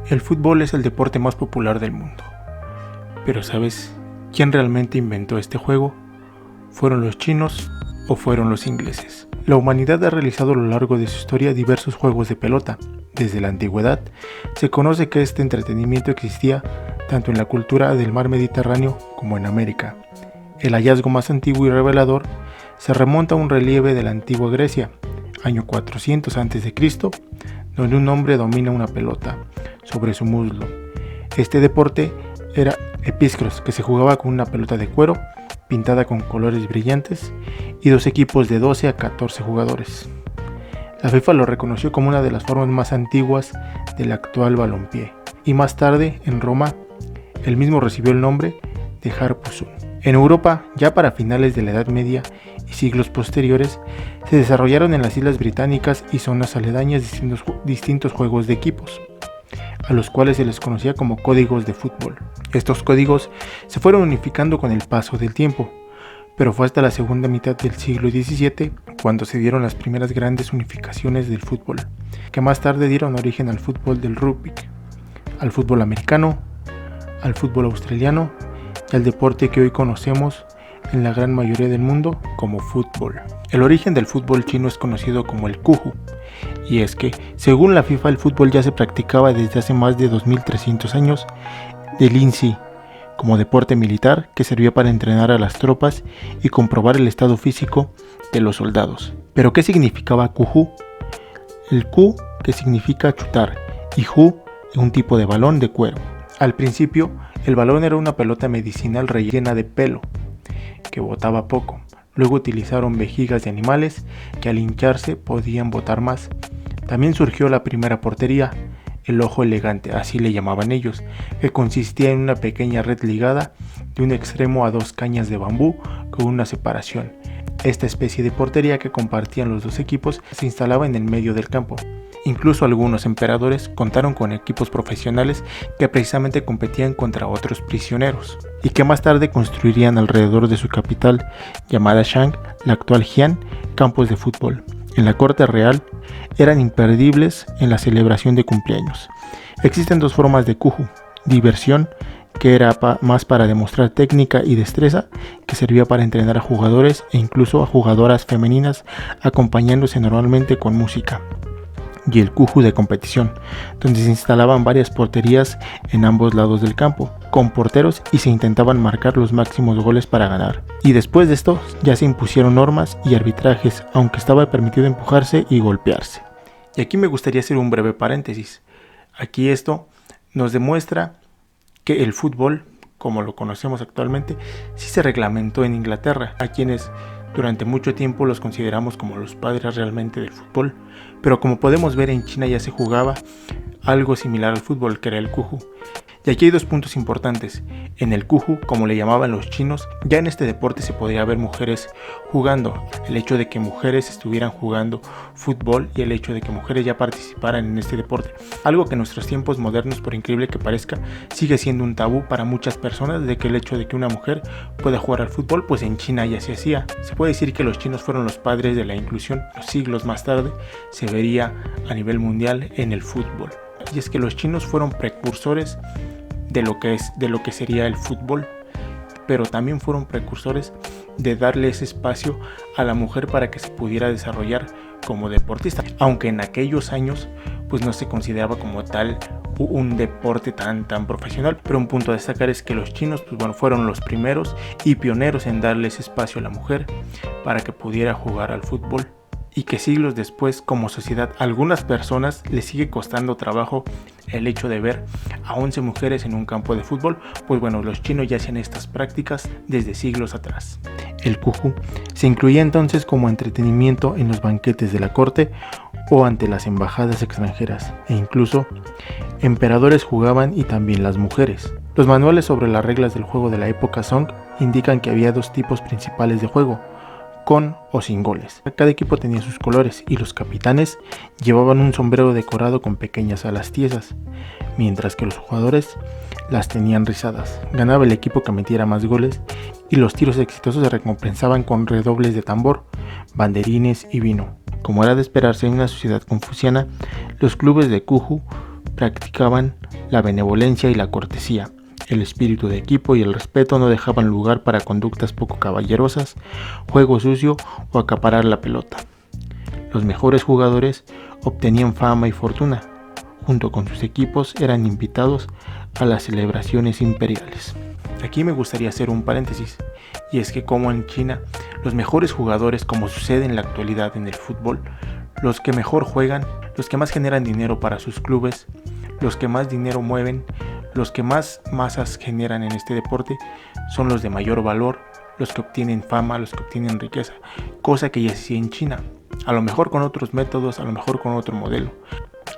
El fútbol es el deporte más popular del mundo. Pero ¿sabes quién realmente inventó este juego? ¿Fueron los chinos o fueron los ingleses? La humanidad ha realizado a lo largo de su historia diversos juegos de pelota. Desde la antigüedad se conoce que este entretenimiento existía tanto en la cultura del mar Mediterráneo como en América. El hallazgo más antiguo y revelador se remonta a un relieve de la antigua Grecia, año 400 a.C., donde un hombre domina una pelota sobre su muslo. Este deporte era epískros, que se jugaba con una pelota de cuero pintada con colores brillantes y dos equipos de 12 a 14 jugadores. La FIFA lo reconoció como una de las formas más antiguas del actual balompié, y más tarde, en Roma, el mismo recibió el nombre de Harpusum. En Europa, ya para finales de la Edad Media y siglos posteriores, se desarrollaron en las Islas Británicas y zonas aledañas distintos juegos de equipos, a los cuales se les conocía como códigos de fútbol. Estos códigos se fueron unificando con el paso del tiempo, pero fue hasta la segunda mitad del siglo XVII cuando se dieron las primeras grandes unificaciones del fútbol, que más tarde dieron origen al fútbol del rugby, al fútbol americano, al fútbol australiano y al deporte que hoy conocemos en la gran mayoría del mundo como fútbol. El origen del fútbol chino es conocido como el Kuju, y es que, según la FIFA, el fútbol ya se practicaba desde hace más de 2300 años del INSI, como deporte militar que servía para entrenar a las tropas y comprobar el estado físico de los soldados. ¿Pero qué significaba Kuju? El Ku, que significa chutar, y Ju, un tipo de balón de cuero. Al principio, el balón era una pelota medicinal rellena de pelo, que botaba poco. Luego utilizaron vejigas de animales que al hincharse podían botar más. También surgió la primera portería, el ojo elegante, así le llamaban ellos, que consistía en una pequeña red ligada de un extremo a dos cañas de bambú con una separación. Esta especie de portería que compartían los dos equipos se instalaba en el medio del campo. Incluso algunos emperadores contaron con equipos profesionales que precisamente competían contra otros prisioneros y que más tarde construirían alrededor de su capital, llamada Shang, la actual Jian, campos de fútbol. En la corte real eran imperdibles en la celebración de cumpleaños. Existen dos formas de Kuju: diversión, que era más para demostrar técnica y destreza, que servía para entrenar a jugadores e incluso a jugadoras femeninas, acompañándose normalmente con música, y el Kuju de competición, donde se instalaban varias porterías en ambos lados del campo, con porteros, y se intentaban marcar los máximos goles para ganar. Y después de esto ya se impusieron normas y arbitrajes, aunque estaba permitido empujarse y golpearse. Y aquí me gustaría hacer un breve paréntesis. Aquí esto nos demuestra que el fútbol, como lo conocemos actualmente, sí se reglamentó en Inglaterra, a quienes durante mucho tiempo los consideramos como los padres realmente del fútbol, pero como podemos ver, en China ya se jugaba algo similar al fútbol, que era el Kuju. Y aquí hay dos puntos importantes. En el Kuju, como le llamaban los chinos, ya en este deporte se podría ver mujeres jugando. El hecho de que mujeres estuvieran jugando fútbol y el hecho de que mujeres ya participaran en este deporte, algo que en nuestros tiempos modernos, por increíble que parezca, sigue siendo un tabú para muchas personas, de que el hecho de que una mujer pueda jugar al fútbol, pues en China ya se hacía. Se puede decir que los chinos fueron los padres de la inclusión. Siglos más tarde se vería a nivel mundial en el fútbol. Y es que los chinos fueron precursores de lo que sería el fútbol, pero también fueron precursores de darle ese espacio a la mujer para que se pudiera desarrollar como deportista, aunque en aquellos años pues no se consideraba como tal un deporte tan profesional. Pero un punto a destacar es que los chinos fueron los primeros y pioneros en darle ese espacio a la mujer para que pudiera jugar al fútbol, y que siglos después, como sociedad, a algunas personas les sigue costando trabajo el hecho de ver a 11 mujeres en un campo de fútbol. Pues los chinos ya hacían estas prácticas desde siglos atrás. El Kuju se incluía entonces como entretenimiento en los banquetes de la corte o ante las embajadas extranjeras, e incluso emperadores jugaban, y también las mujeres. Los manuales sobre las reglas del juego de la época Song indican que había dos tipos principales de juego: con o sin goles. Cada equipo tenía sus colores y los capitanes llevaban un sombrero decorado con pequeñas alas tiesas, mientras que los jugadores las tenían rizadas. Ganaba el equipo que metiera más goles, y los tiros exitosos se recompensaban con redobles de tambor, banderines y vino. Como era de esperarse en una sociedad confuciana, los clubes de Kuju practicaban La benevolencia y la cortesía, el espíritu de equipo y el respeto no dejaban lugar para conductas poco caballerosas, juego sucio o acaparar la pelota. Los mejores jugadores obtenían fama y fortuna. Junto con sus equipos eran invitados a las celebraciones imperiales. Aquí me gustaría hacer un paréntesis, y es que como en China, los mejores jugadores, como sucede en la actualidad en el fútbol, los que mejor juegan, los que más generan dinero para sus clubes, los que más dinero mueven, los que más masas generan en este deporte, son los de mayor valor, los que obtienen fama, los que obtienen riqueza, cosa que ya se hacía en China, a lo mejor con otros métodos, a lo mejor con otro modelo.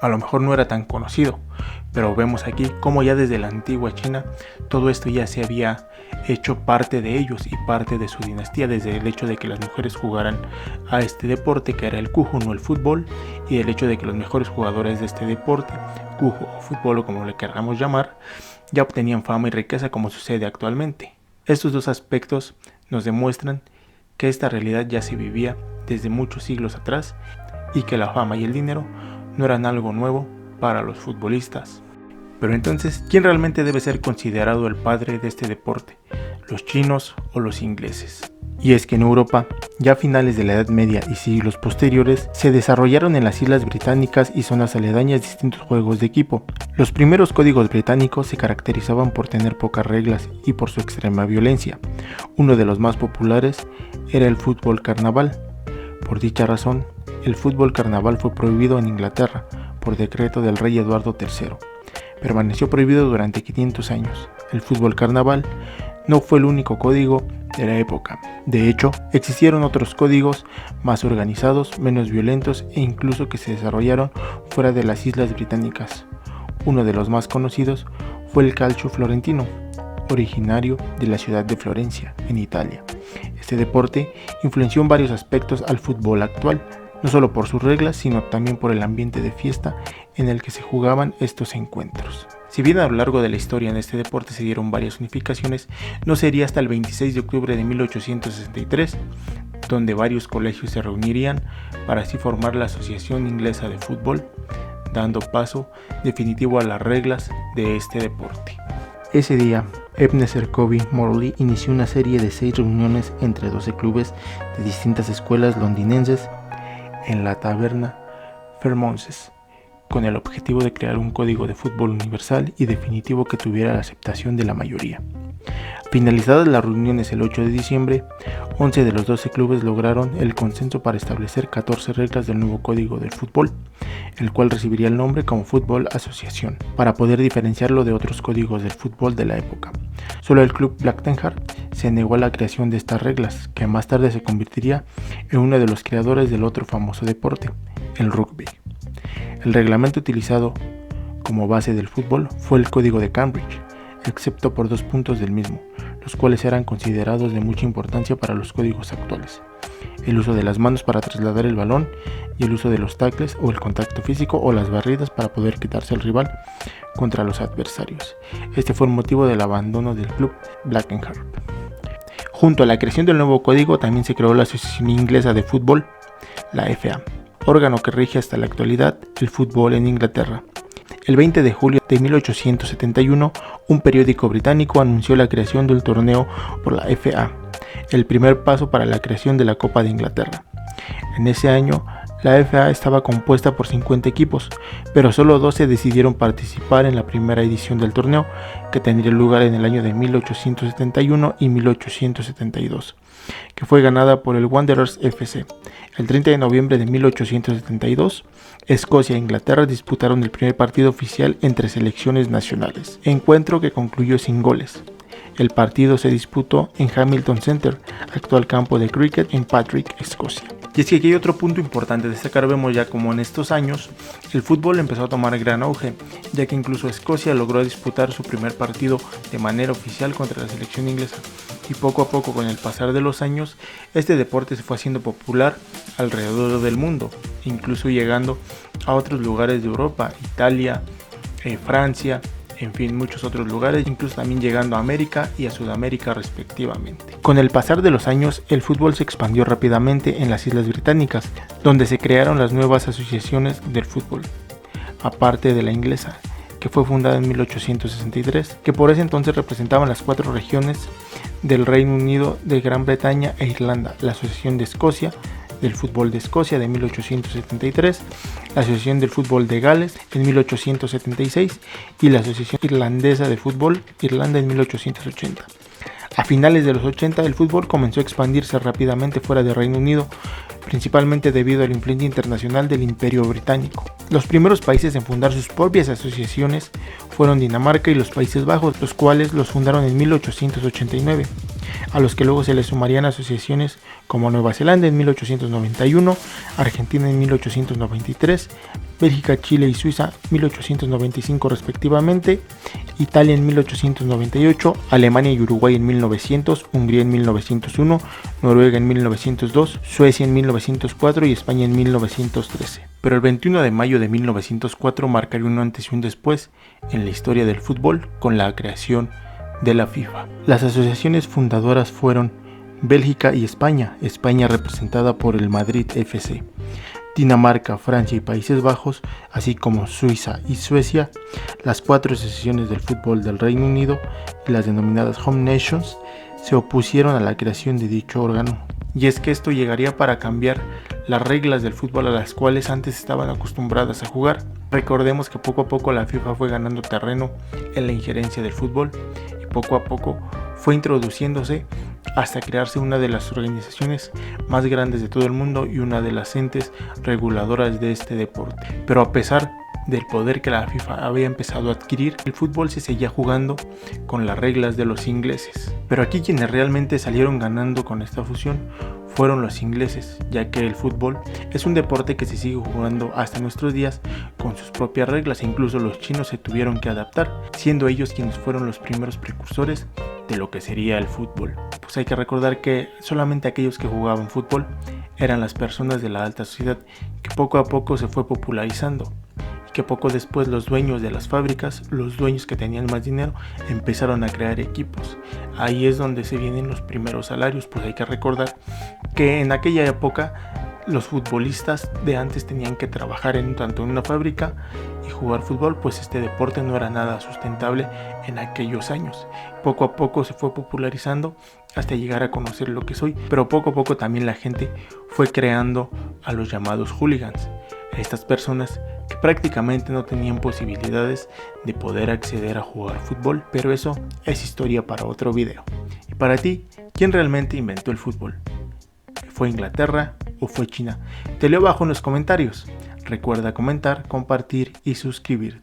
A lo mejor no era tan conocido, pero vemos aquí cómo ya desde la antigua China todo esto ya se había hecho parte de ellos y parte de su dinastía, desde el hecho de que las mujeres jugaran a este deporte que era el Kuju, no el fútbol, y el hecho de que los mejores jugadores de este deporte, Kuju o fútbol o como le queramos llamar, ya obtenían fama y riqueza como sucede actualmente. Estos dos aspectos nos demuestran que esta realidad ya se vivía desde muchos siglos atrás y que la fama y el dinero no eran algo nuevo para los futbolistas. Pero entonces, ¿quién realmente debe ser considerado el padre de este deporte? ¿Los chinos o los ingleses? Y es que en Europa, ya a finales de la Edad Media y siglos posteriores, se desarrollaron en las Islas Británicas y zonas aledañas distintos juegos de equipo. Los primeros códigos británicos se caracterizaban por tener pocas reglas y por su extrema violencia. Uno de los más populares era el fútbol carnaval. Por dicha razón, el fútbol carnaval fue prohibido en Inglaterra por decreto del rey Eduardo III. Permaneció prohibido durante 500 años. El fútbol carnaval no fue el único código de la época. De hecho, existieron otros códigos más organizados, menos violentos e incluso que se desarrollaron fuera de las Islas Británicas. Uno de los más conocidos fue el calcio florentino, originario de la ciudad de Florencia, en Italia. Este deporte influenció en varios aspectos al fútbol actual, no solo por sus reglas, sino también por el ambiente de fiesta en el que se jugaban estos encuentros. Si bien a lo largo de la historia en este deporte se dieron varias unificaciones, no sería hasta el 26 de octubre de 1863, donde varios colegios se reunirían para así formar la Asociación Inglesa de Fútbol, dando paso definitivo a las reglas de este deporte. Ese día, Ebenezer Covey Morley inició una serie de 6 reuniones entre 12 clubes de distintas escuelas londinenses en la taberna Fairmonses, con el objetivo de crear un código de fútbol universal y definitivo que tuviera la aceptación de la mayoría. Finalizadas las reuniones el 8 de diciembre, 11 de los 12 clubes lograron el consenso para establecer 14 reglas del nuevo código del fútbol, el cual recibiría el nombre como Fútbol Asociación, para poder diferenciarlo de otros códigos del fútbol de la época. Solo el club Blackburn se negó a la creación de estas reglas, que más tarde se convertiría en uno de los creadores del otro famoso deporte, el rugby. El reglamento utilizado como base del fútbol fue el Código de Cambridge, excepto por 2 puntos del mismo, los cuales eran considerados de mucha importancia para los códigos actuales: el uso de las manos para trasladar el balón y el uso de los tackles o el contacto físico o las barridas para poder quitarse al rival contra los adversarios. Este fue el motivo del abandono del club Blackburn. Junto a la creación del nuevo código también se creó la Asociación Inglesa de Fútbol, la FA, órgano que rige hasta la actualidad el fútbol en Inglaterra. El 20 de julio de 1871, un periódico británico anunció la creación del torneo por la FA, el primer paso para la creación de la Copa de Inglaterra. En ese año, la FA estaba compuesta por 50 equipos, pero solo 12 decidieron participar en la primera edición del torneo, que tendría lugar en el año de 1871 y 1872, que fue ganada por el Wanderers FC. El 30 de noviembre de 1872, Escocia e Inglaterra disputaron el primer partido oficial entre selecciones nacionales, encuentro que concluyó sin goles. El partido se disputó en Hamilton Center, actual campo de cricket en Patrick, Escocia. Y es que aquí hay otro punto importante a destacar. Vemos ya como en estos años el fútbol empezó a tomar gran auge, ya que incluso Escocia logró disputar su primer partido de manera oficial contra la selección inglesa. Y poco a poco, con el pasar de los años, este deporte se fue haciendo popular alrededor del mundo, incluso llegando a otros lugares de Europa, Italia, Francia, en fin, muchos otros lugares, incluso también llegando a América y a Sudamérica respectivamente. Con el pasar de los años, el fútbol se expandió rápidamente en las Islas Británicas, donde se crearon las nuevas asociaciones del fútbol, aparte de la inglesa, que que fue fundada en 1863, que por ese entonces representaban las 4 regiones del Reino Unido, de Gran Bretaña e Irlanda: la Asociación de Escocia del Fútbol de Escocia de 1873, la Asociación del Fútbol de Gales en 1876 y la Asociación Irlandesa de Fútbol Irlanda en 1880. A finales de los 80 el fútbol comenzó a expandirse rápidamente fuera del Reino Unido, principalmente debido a la influencia internacional del Imperio Británico. Los primeros países en fundar sus propias asociaciones fueron Dinamarca y los Países Bajos, los cuales los fundaron en 1889, a los que luego se les sumarían asociaciones como Nueva Zelanda en 1891, Argentina en 1893, Bélgica, Chile y Suiza 1895 respectivamente, Italia en 1898, Alemania y Uruguay en 1900, Hungría en 1901, Noruega en 1902, Suecia en 1904 y España en 1913. Pero el 21 de mayo de 1904 marcaría un antes y un después en la historia del fútbol con la creación de la FIFA. Las asociaciones fundadoras fueron Bélgica y España, España representada por el Madrid FC, Dinamarca, Francia y Países Bajos, así como Suiza y Suecia, las 4 asociaciones del fútbol del Reino Unido y las denominadas Home Nations se opusieron a la creación de dicho órgano. Y es que esto llegaría para cambiar las reglas del fútbol a las cuales antes estaban acostumbradas a jugar. Recordemos que poco a poco la FIFA fue ganando terreno en la injerencia del fútbol y poco a poco fue introduciéndose hasta crearse una de las organizaciones más grandes de todo el mundo y una de las entes reguladoras de este deporte. Pero a pesar del poder que la FIFA había empezado a adquirir, el fútbol se seguía jugando con las reglas de los ingleses. Pero aquí quienes realmente salieron ganando con esta fusión fueron los ingleses, ya que el fútbol es un deporte que se sigue jugando hasta nuestros días con sus propias reglas, e incluso los chinos se tuvieron que adaptar, siendo ellos quienes fueron los primeros precursores de lo que sería el fútbol. Pues hay que recordar que solamente aquellos que jugaban fútbol eran las personas de la alta sociedad, que poco a poco se fue popularizando, y que poco después los dueños de las fábricas, los dueños que tenían más dinero, empezaron a crear equipos. Ahí es donde se vienen los primeros salarios. Pues hay que recordar que en aquella época los futbolistas de antes tenían que trabajar tanto en una fábrica y jugar fútbol, pues este deporte no era nada sustentable en aquellos años. Poco a poco se fue popularizando hasta llegar a conocer lo que soy, pero poco a poco también la gente fue creando a los llamados hooligans, estas personas que prácticamente no tenían posibilidades de poder acceder a jugar fútbol, pero eso es historia para otro video. Y para ti, ¿quién realmente inventó el fútbol? ¿Fue Inglaterra o fue China? Te leo abajo en los comentarios. Recuerda comentar, compartir y suscribirte.